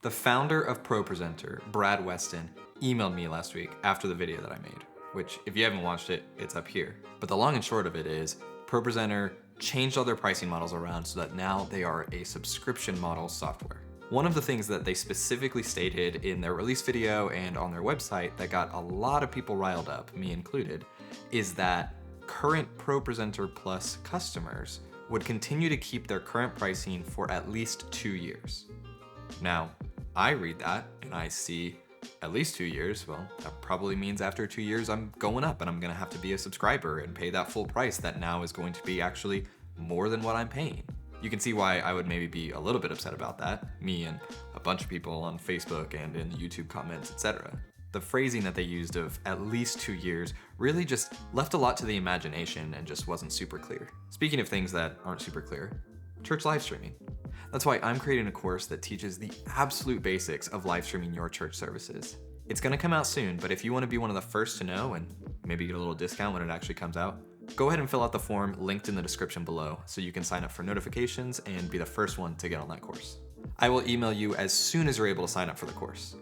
The founder of ProPresenter, Brad Weston, emailed me last week after the video that I made, which if you haven't watched it, it's up here. But the long and short of it is ProPresenter changed all their pricing models around so that now they are a subscription model software. One of the things that they specifically stated in their release video and on their website that got a lot of people riled up, me included, is that current ProPresenter Plus customers would continue to keep their current pricing for at least 2 years. Now, I read that and I see at least 2 years. Well, that probably means after 2 years I'm going up and I'm gonna have to be a subscriber and pay that full price that now is going to be actually more than what I'm paying. You can see why I would maybe be a little bit upset about that, me and a bunch of people on Facebook and in the YouTube comments, etc. The phrasing that they used of at least 2 years really just left a lot to the imagination and just wasn't super clear. Speaking of things that aren't super clear, church live streaming. That's why I'm creating a course that teaches the absolute basics of live streaming your church services. It's gonna come out soon, but if you wanna be one of the first to know and maybe get a little discount when it actually comes out, go ahead and fill out the form linked in the description below so you can sign up for notifications and be the first one to get on that course. I will email you as soon as you're able to sign up for the course.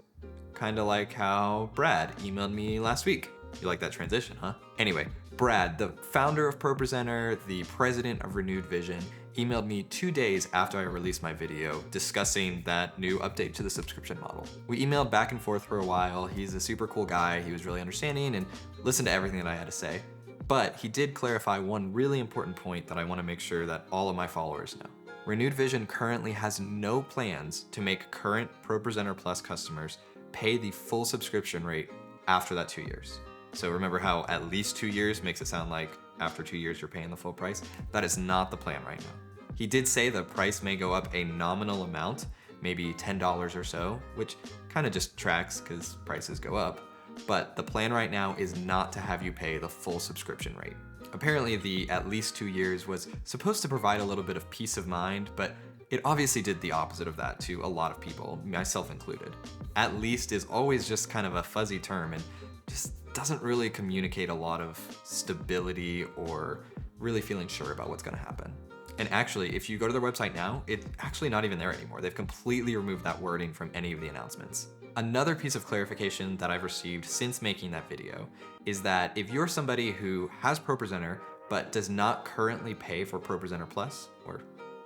Kinda like how Brad emailed me last week. You like that transition, huh? Anyway, Brad, the founder of ProPresenter, the president of Renewed Vision, emailed me 2 days after I released my video discussing that new update to the subscription model. We emailed back and forth for a while. He's a super cool guy. He was really understanding and listened to everything that I had to say. But he did clarify one really important point that I want to make sure that all of my followers know. Renewed Vision currently has no plans to make current ProPresenter Plus customers pay the full subscription rate after that 2 years. So remember how at least 2 years makes it sound like after 2 years you're paying the full price? That is not the plan right now. He did say the price may go up a nominal amount, maybe $10 or so, which kind of just tracks because prices go up. But the plan right now is not to have you pay the full subscription rate. Apparently the at least 2 years was supposed to provide a little bit of peace of mind, but it obviously did the opposite of that to a lot of people, myself included. At least is always just kind of a fuzzy term and just doesn't really communicate a lot of stability or really feeling sure about what's gonna happen. And actually, if you go to their website now, it's actually not even there anymore. They've completely removed that wording from any of the announcements. Another piece of clarification that I've received since making that video is that if you're somebody who has ProPresenter but does not currently pay for ProPresenter Plus, or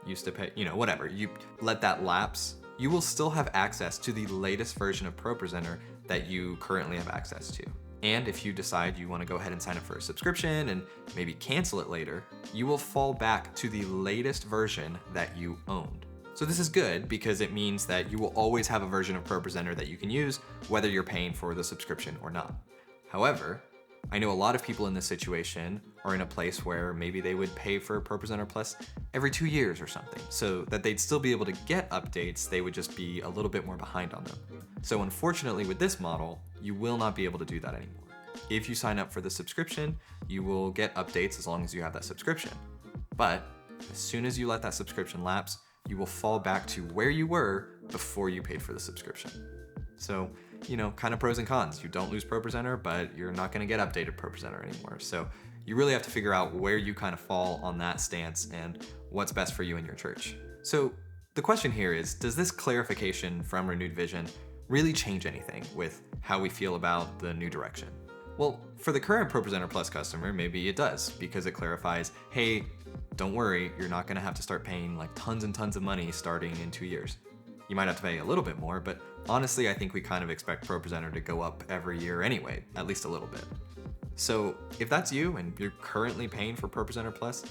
used to pay, whatever, you let that lapse, you will still have access to the latest version of ProPresenter that you currently have access to. And if you decide you want to go ahead and sign up for a subscription and maybe cancel it later, you will fall back to the latest version that you owned. So this is good because it means that you will always have a version of ProPresenter that you can use whether you're paying for the subscription or not. However, I know a lot of people in this situation are in a place where maybe they would pay for ProPresenter Plus every 2 years or something, so that they'd still be able to get updates, they would just be a little bit more behind on them. So unfortunately with this model, you will not be able to do that anymore. If you sign up for the subscription, you will get updates as long as you have that subscription. But as soon as you let that subscription lapse, you will fall back to where you were before you paid for the subscription. So, kind of pros and cons. You don't lose ProPresenter, but you're not gonna get updated ProPresenter anymore. So you really have to figure out where you kind of fall on that stance and what's best for you and your church. So the question here is, does this clarification from Renewed Vision really change anything with how we feel about the new direction? Well, for the current ProPresenter Plus customer, maybe it does, because it clarifies, hey, don't worry, you're not gonna have to start paying like tons and tons of money starting in 2 years. You might have to pay a little bit more, but honestly, I think we kind of expect ProPresenter to go up every year anyway, at least a little bit. So if that's you and you're currently paying for ProPresenter Plus,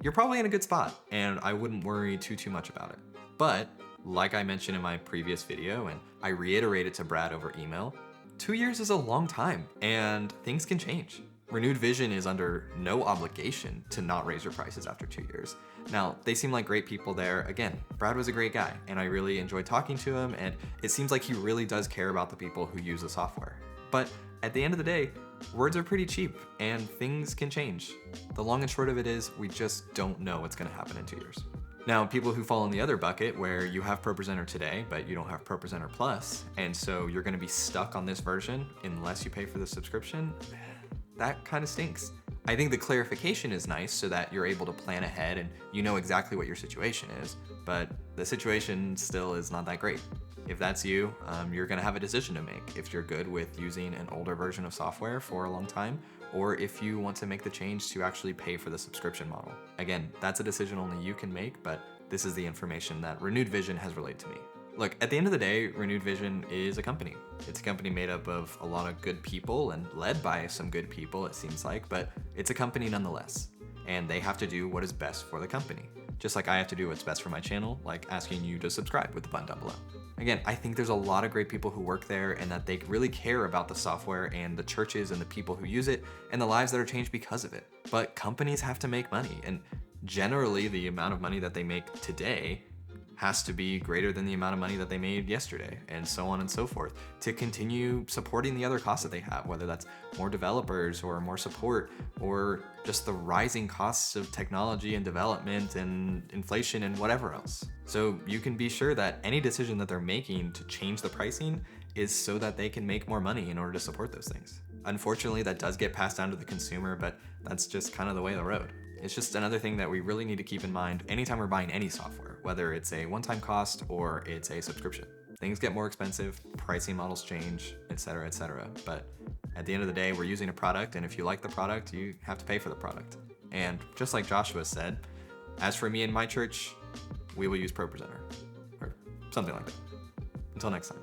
you're probably in a good spot, and I wouldn't worry too much about it. But like I mentioned in my previous video, and I reiterated to Brad over email, 2 years is a long time, and things can change. Renewed Vision is under no obligation to not raise your prices after 2 years. Now, they seem like great people there. Again, Brad was a great guy, and I really enjoyed talking to him, and it seems like he really does care about the people who use the software. But at the end of the day, words are pretty cheap, and things can change. The long and short of it is, we just don't know what's gonna happen in 2 years. Now, people who fall in the other bucket where you have ProPresenter today, but you don't have ProPresenter Plus, and so you're gonna be stuck on this version unless you pay for the subscription, that kind of stinks. I think the clarification is nice so that you're able to plan ahead and you know exactly what your situation is, but the situation still is not that great. If that's you, you're gonna have a decision to make if you're good with using an older version of software for a long time, or if you want to make the change to actually pay for the subscription model. Again, that's a decision only you can make, but this is the information that Renewed Vision has relayed to me. Look, at the end of the day, Renewed Vision is a company. It's a company made up of a lot of good people and led by some good people, it seems like, but it's a company nonetheless. And they have to do what is best for the company. Just like I have to do what's best for my channel, like asking you to subscribe with the button down below. Again, I think there's a lot of great people who work there and that they really care about the software and the churches and the people who use it and the lives that are changed because of it. But companies have to make money, and generally the amount of money that they make today has to be greater than the amount of money that they made yesterday, and so on and so forth, to continue supporting the other costs that they have, whether that's more developers or more support or just the rising costs of technology and development and inflation and whatever else. So you can be sure that any decision that they're making to change the pricing is so that they can make more money in order to support those things. Unfortunately, that does get passed down to the consumer, but that's just kind of the way of the road. It's just another thing that we really need to keep in mind anytime we're buying any software, whether it's a one-time cost or it's a subscription. Things get more expensive, pricing models change, etc., etc. But at the end of the day, we're using a product, and if you like the product, you have to pay for the product. And just like Joshua said, as for me and my church, we will use ProPresenter, or something like that. Until next time.